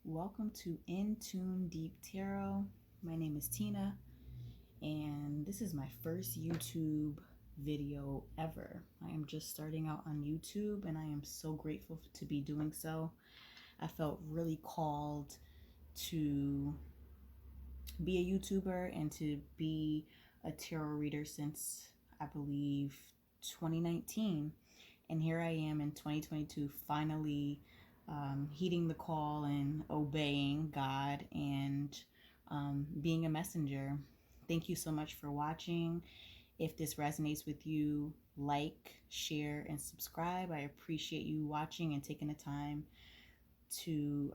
Welcome to In Tune Deep Tarot. My name is Tina, and this is my first YouTube video ever. I am just starting out on YouTube, and I am so grateful to be doing so. I felt really called to be a YouTuber and to be a tarot reader since I believe 2019. And here I am in 2022, finally heeding the call and obeying God and being a messenger. Thank you so much for watching. If this resonates with you, like, share, and subscribe. I appreciate you watching and taking the time to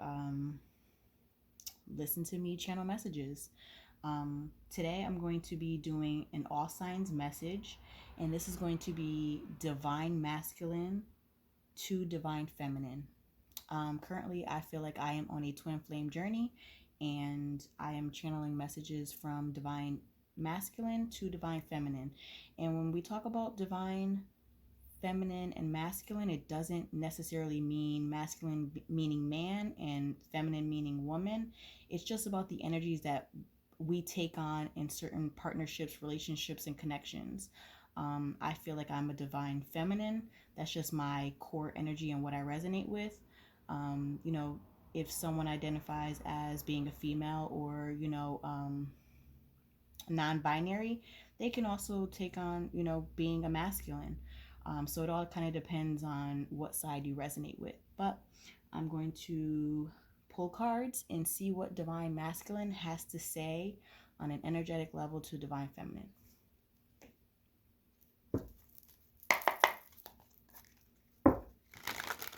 listen to me channel messages. Today I'm going to be doing an all signs message, and this is going to be divine masculine to divine feminine. Currently, I feel like I am on a twin flame journey, and I am channeling messages from divine masculine to divine feminine. And when we talk about divine feminine and masculine, it doesn't necessarily mean masculine meaning man and feminine meaning woman. It's just about the energies that we take on in certain partnerships, relationships, and connections. I feel like I'm a divine feminine. That's just my core energy and what I resonate with. You know, if someone identifies as being a female or, non-binary, they can also take on, being a masculine. So it all kind of depends on what side you resonate with. But I'm going to pull cards and see what divine masculine has to say on an energetic level to divine feminine.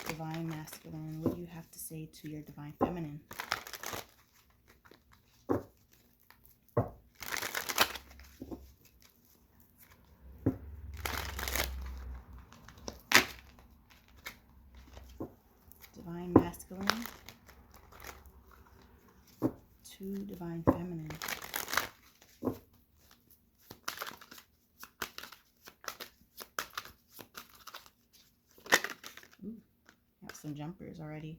Divine masculine, what do you have to say to your divine feminine? Divine masculine to divine feminine. Ooh, got some jumpers already.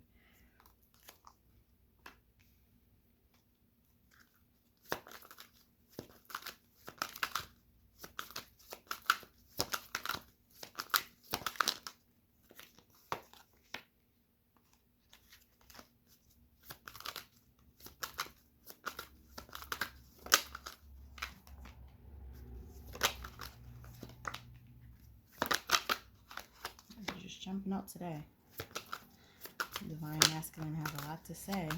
Just jumping out today. Divine masculine has a lot to say.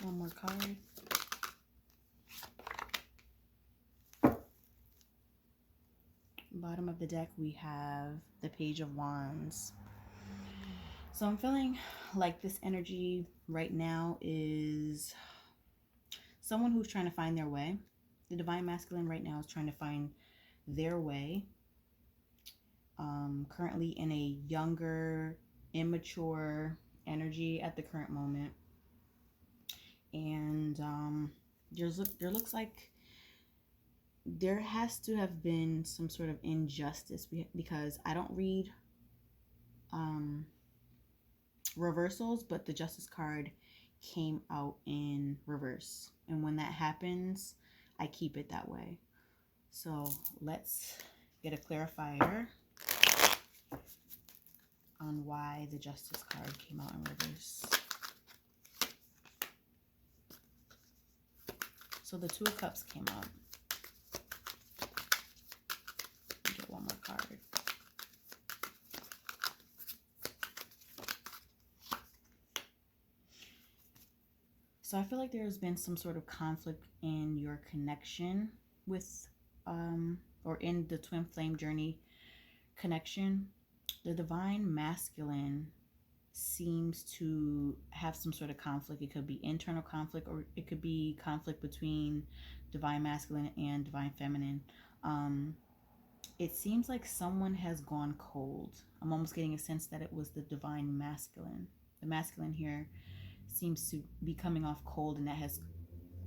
One more card. Bottom of the deck, we have the Page of Wands. So I'm feeling like this energy right now is someone who's trying to find their way. The divine masculine right now is trying to find their way. Currently in a younger, immature energy at the current moment. And there looks like there has to have been some sort of injustice, because I don't read reversals, but the Justice card came out in reverse. And when that happens, I keep it that way. So let's get a clarifier on why the Justice card came out in reverse. So the Two of Cups came out. Get one more card. So I feel like there's been some sort of conflict in your connection with, or in the twin flame journey connection. The divine masculine seems to have some sort of conflict. It could be internal conflict, or it could be conflict between divine masculine and divine feminine. It seems like someone has gone cold. I'm almost getting a sense that it was the divine masculine. The masculine here seems to be coming off cold, and that has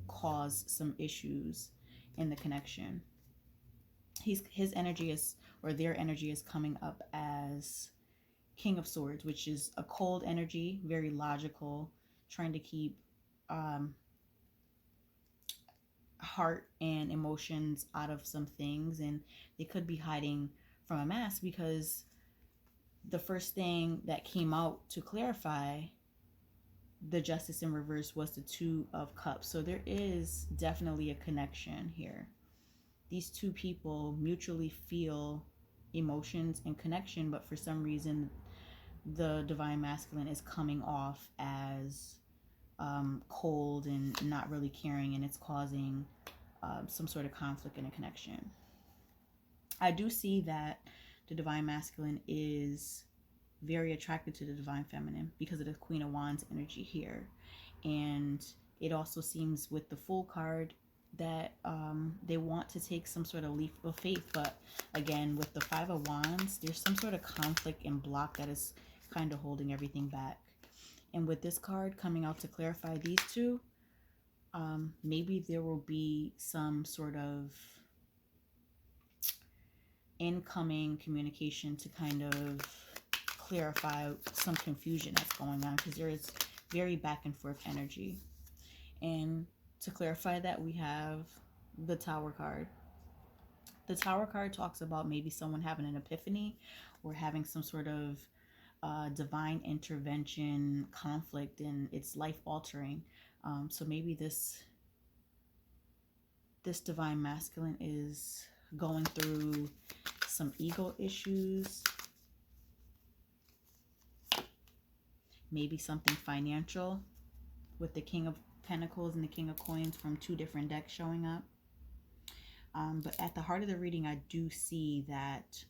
caused some issues in the connection. His energy is, or their energy is coming up as King of Swords, which is a cold energy, very logical, trying to keep heart and emotions out of some things, and they could be hiding from a mask, because the first thing that came out to clarify the Justice in reverse was the Two of Cups. So there is definitely a connection here. These two people mutually feel emotions and connection, but for some reason the Divine Masculine is coming off as cold and not really caring, and it's causing some sort of conflict in a connection. I do see that the Divine Masculine is very attracted to the Divine Feminine because of the Queen of Wands energy here. And it also seems with the Fool card that they want to take some sort of leap of faith. But again, with the Five of Wands, there's some sort of conflict and block that is kind of holding everything back. And with this card coming out to clarify these two, maybe there will be some sort of incoming communication to kind of clarify some confusion that's going on, because there is very back and forth energy. And to clarify that, we have the Tower card. The Tower card talks about maybe someone having an epiphany or having some sort of divine intervention conflict, and it's life altering. So maybe this Divine Masculine is going through some ego issues, maybe something financial, with the King of Pentacles and the King of Coins from two different decks showing up. But at the heart of the reading, I do see that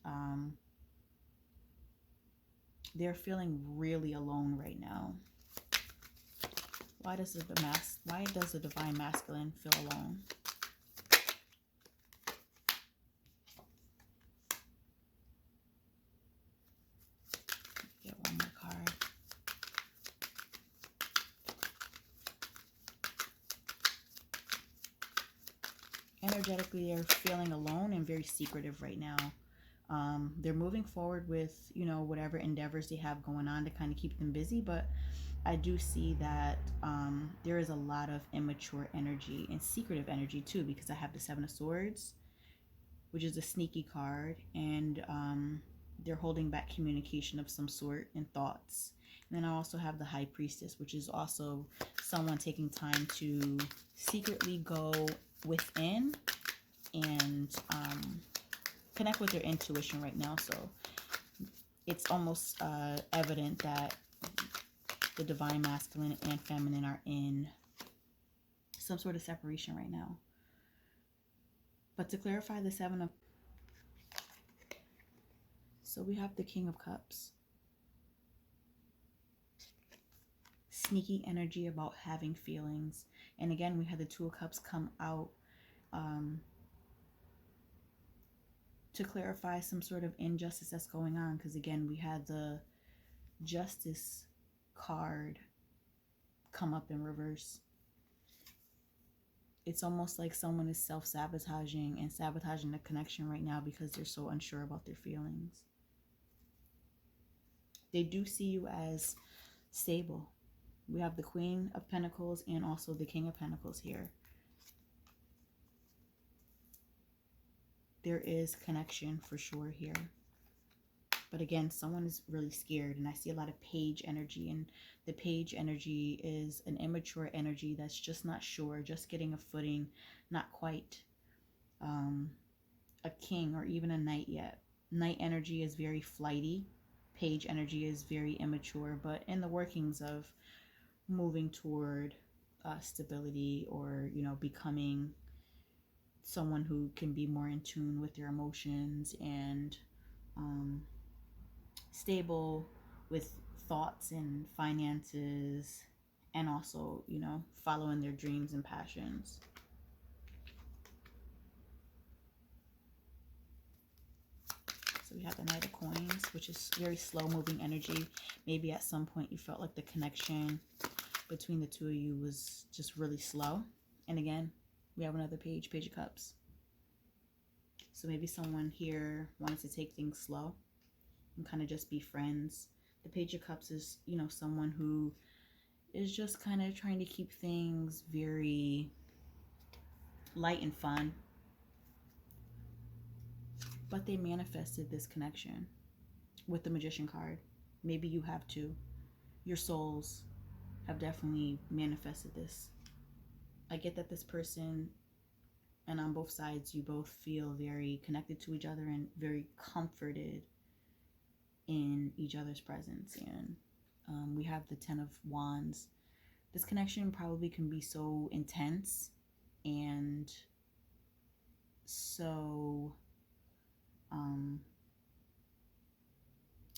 they're feeling really alone right now. Why does the Divine Masculine feel alone? Get one more card. Energetically, they're feeling alone and very secretive right now. They're moving forward with, whatever endeavors they have going on to kind of keep them busy, but I do see that there is a lot of immature energy and secretive energy too, because I have the Seven of Swords, which is a sneaky card, and they're holding back communication of some sort and thoughts. And then I also have the High Priestess, which is also someone taking time to secretly go within and connect with their intuition right now. So it's almost evident that the Divine Masculine and Feminine are in some sort of separation right now. But to clarify the Seven of... So we have the King of Cups. Sneaky energy about having feelings. And again, we had the Two of Cups come out to clarify some sort of injustice that's going on. Because again, we had the Justice card come up in reverse. It's almost like someone is self-sabotaging and sabotaging the connection right now because they're so unsure about their feelings. They do see you as stable. We have the Queen of Pentacles and also the King of Pentacles here. There is connection for sure here. But again, someone is really scared, and I see a lot of Page energy, and the Page energy is an immature energy that's just not sure, just getting a footing, not quite a king or even a knight yet. Knight energy is very flighty. Page energy is very immature, but in the workings of moving toward stability, or becoming someone who can be more in tune with their emotions and stable with thoughts and finances, and also following their dreams and passions. So we have the Knight of Coins, which is very slow moving energy. Maybe at some point you felt like the connection between the two of you was just really slow. And again, we have another page, Page of Cups. So maybe someone here wanted to take things slow and kind of just be friends. The Page of Cups is, you know, someone who is just kind of trying to keep things very light and fun. But they manifested this connection with the Magician card. Maybe you have too. Your souls have definitely manifested this. I get that this person, and on both sides, you both feel very connected to each other and very comforted in each other's presence. And we have the Ten of Wands. This connection probably can be so intense and so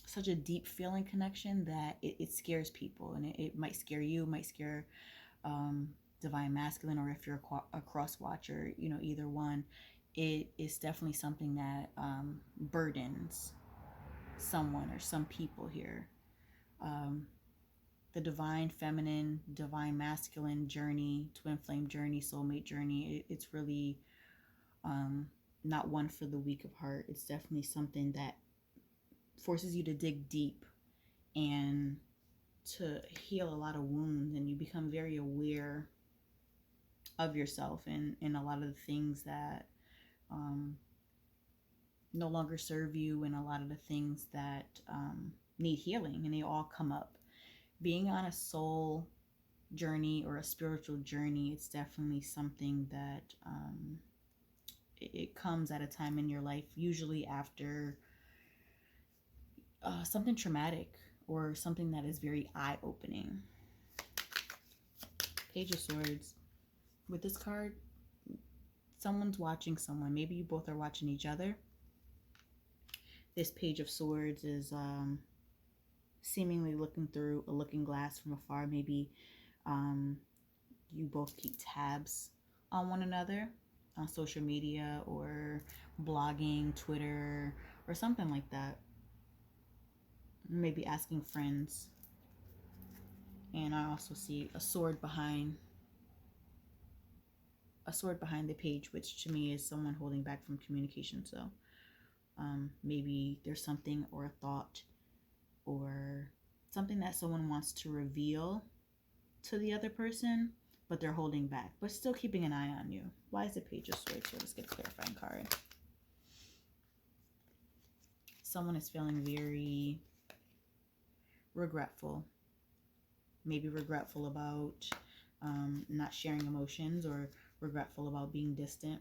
such a deep feeling connection that it scares people, and it might scare you, might scare Divine Masculine, or if you're a cross watcher, you know, either one. It is definitely something that burdens someone or some people here. The Divine Feminine, Divine Masculine journey, Twin Flame journey, Soulmate journey, it's really not one for the weak of heart. It's definitely something that forces you to dig deep and to heal a lot of wounds, and you become very aware of yourself and a lot of the things that no longer serve you, and a lot of the things that need healing, and they all come up. Being on a soul journey or a spiritual journey, it's definitely something that it comes at a time in your life, usually after something traumatic or something that is very eye-opening. Page of Swords. With this card, someone's watching someone. Maybe you both are watching each other. This Page of Swords is seemingly looking through a looking glass from afar. Maybe you both keep tabs on one another on social media or blogging, Twitter, or something like that. Maybe asking friends. And I also see a sword behind the page, which to me is someone holding back from communication. So maybe there's something or a thought or something that someone wants to reveal to the other person, but they're holding back, but still keeping an eye on you. Why is the Page of Swords here? Let's get a clarifying card. Someone is feeling very regretful. Maybe regretful about not sharing emotions, or regretful about being distant.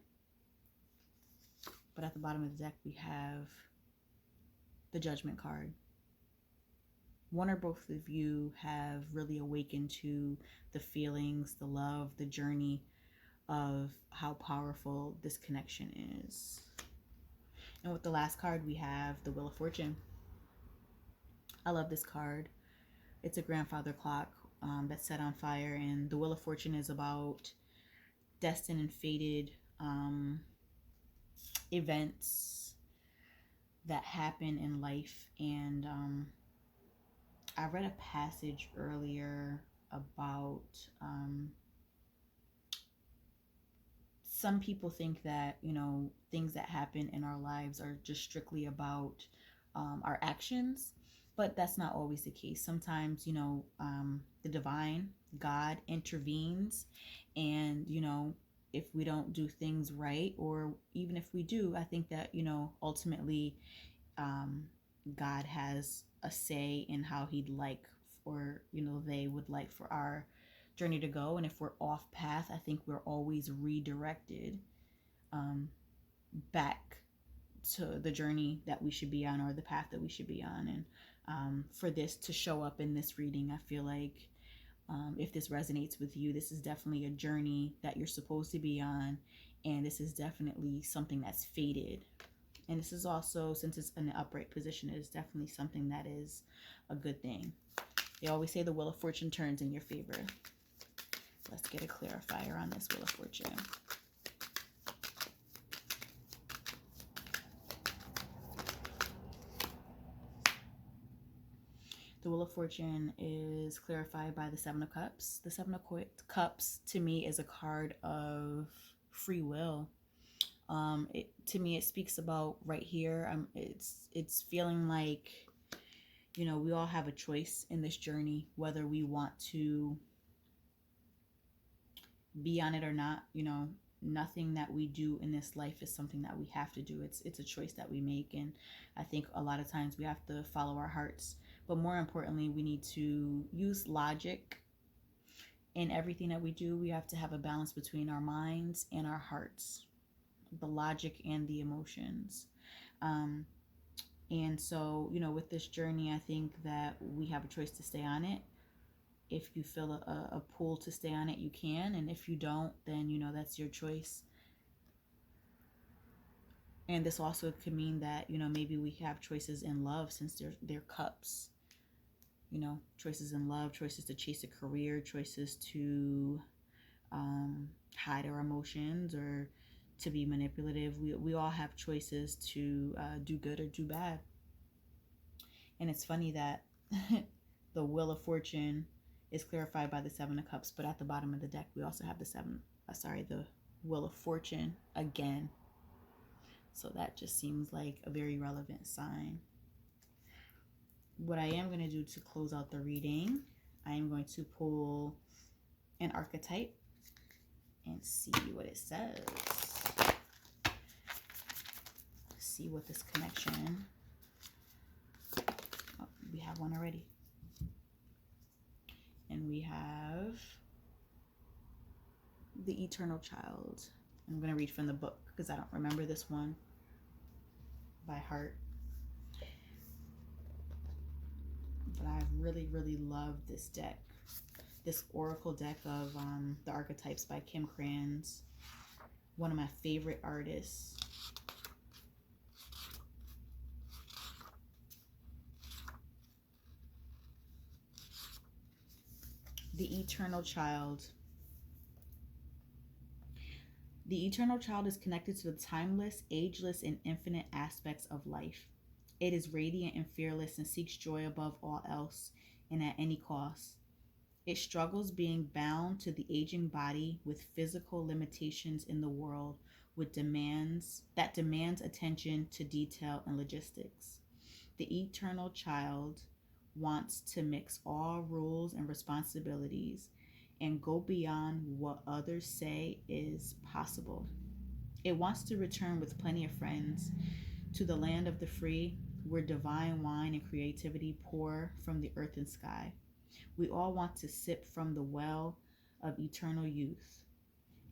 But at the bottom of the deck, we have the Judgment card. One or both of you have really awakened to the feelings, the love, the journey of how powerful this connection is. And with the last card, we have the Wheel of Fortune. I love this card. It's a grandfather clock that's set on fire, and the Wheel of Fortune is about destined and fated events that happen in life. And I read a passage earlier about some people think that, you know, things that happen in our lives are just strictly about our actions, but that's not always the case. Sometimes, you know, the divine, God, intervenes, and, you know, if we don't do things right, or even if we do, I think that, you know, ultimately God has a say in how he'd like, or, you know, they would like for our journey to go. And if we're off path, I think we're always redirected back to the journey that we should be on, or the path that we should be on. And for this to show up in this reading, I feel like if this resonates with you, this is definitely a journey that you're supposed to be on, and this is definitely something that's fated. And this is also, since it's in an upright position, it is definitely something that is a good thing. They always say the Wheel of Fortune turns in your favor. Let's get a clarifier on this Wheel of Fortune. The The Wheel of Fortune is clarified by the Seven of Cups. The Seven of Cups to me is a card of free will. To me, it speaks about right here. It's feeling like, we all have a choice in this journey, whether we want to be on it or not. Nothing that we do in this life is something that we have to do. It's a choice that we make, and I think a lot of times we have to follow our hearts. But more importantly, we need to use logic in everything that we do. We have to have a balance between our minds and our hearts, the logic and the emotions. And so, with this journey, I think that we have a choice to stay on it. If you feel a pull to stay on it, you can. And if you don't, then, that's your choice. And this also could mean that, maybe we have choices in love, since they're cups. Choices in love, choices to chase a career, choices to hide our emotions or to be manipulative. We all have choices to do good or do bad. And it's funny that the Wheel of Fortune is clarified by the Seven of Cups, but at the bottom of the deck we also have the Wheel of Fortune again. So that just seems like a very relevant sign. What I am going to do to close out the reading, I am going to pull an archetype and see what it says. See what this connection. Oh, we have one already. And we have the Eternal Child. I'm going to read from the book because I don't remember this one by heart. But I really, really love this deck. This Oracle deck of the Archetypes by Kim Krans. One of my favorite artists. The Eternal Child. The Eternal Child is connected to the timeless, ageless, and infinite aspects of life. It is radiant and fearless and seeks joy above all else and at any cost. It struggles being bound to the aging body with physical limitations in the world that demands attention to detail and logistics. The Eternal Child wants to mix all rules and responsibilities and go beyond what others say is possible. It wants to return with plenty of friends to the land of the free, where divine wine and creativity pour from the earth and sky. We all want to sip from the well of eternal youth,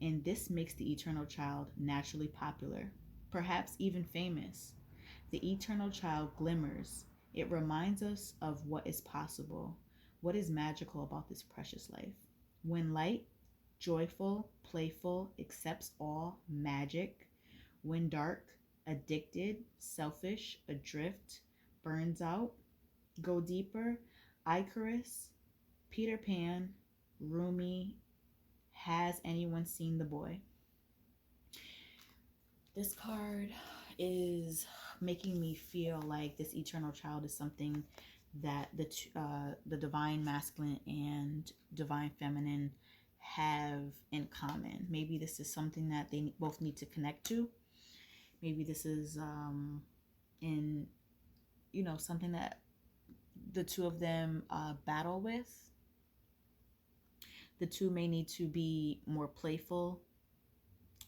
and this makes the Eternal Child naturally popular, perhaps even famous. The Eternal Child glimmers. It reminds us of what is possible, what is magical about this precious life. When light, joyful, playful, accepts all magic. When dark, addicted, selfish, adrift, burns out, go deeper. Icarus, Peter Pan, Rumi. Has anyone seen the boy? This card is making me feel like this Eternal Child is something that the divine masculine and divine feminine have in common. Maybe this is something that they both need to connect to. Maybe this is in something that the two of them battle with. The two may need to be more playful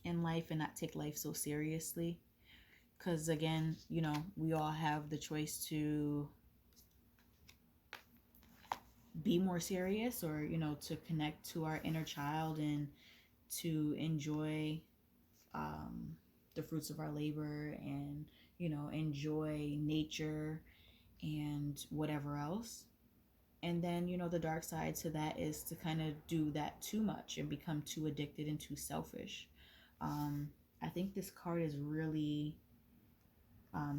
in life and not take life so seriously, because again, we all have the choice to be more serious, or to connect to our inner child and to enjoy the fruits of our labor, and enjoy nature and whatever else. And then the dark side to that is to kind of do that too much and become too addicted and too selfish. I think this card is really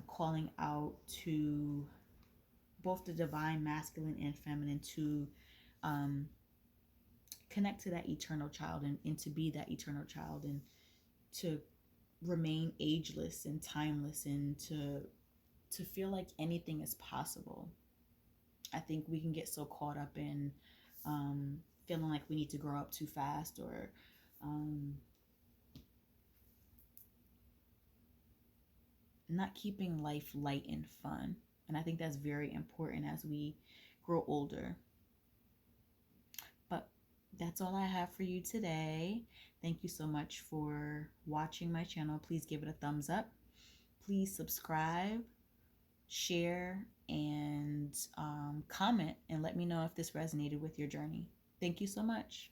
calling out to both the divine masculine and feminine to connect to that eternal child, and to be that eternal child, and to remain ageless and timeless, and to feel like anything is possible. I think we can get so caught up in feeling like we need to grow up too fast, or um, not keeping life light and fun. And I think that's very important as we grow older. But that's all I have for you today. Thank you so much for watching my channel. Please give it a thumbs up. Please subscribe, share, and comment, and let me know if this resonated with your journey. Thank you so much.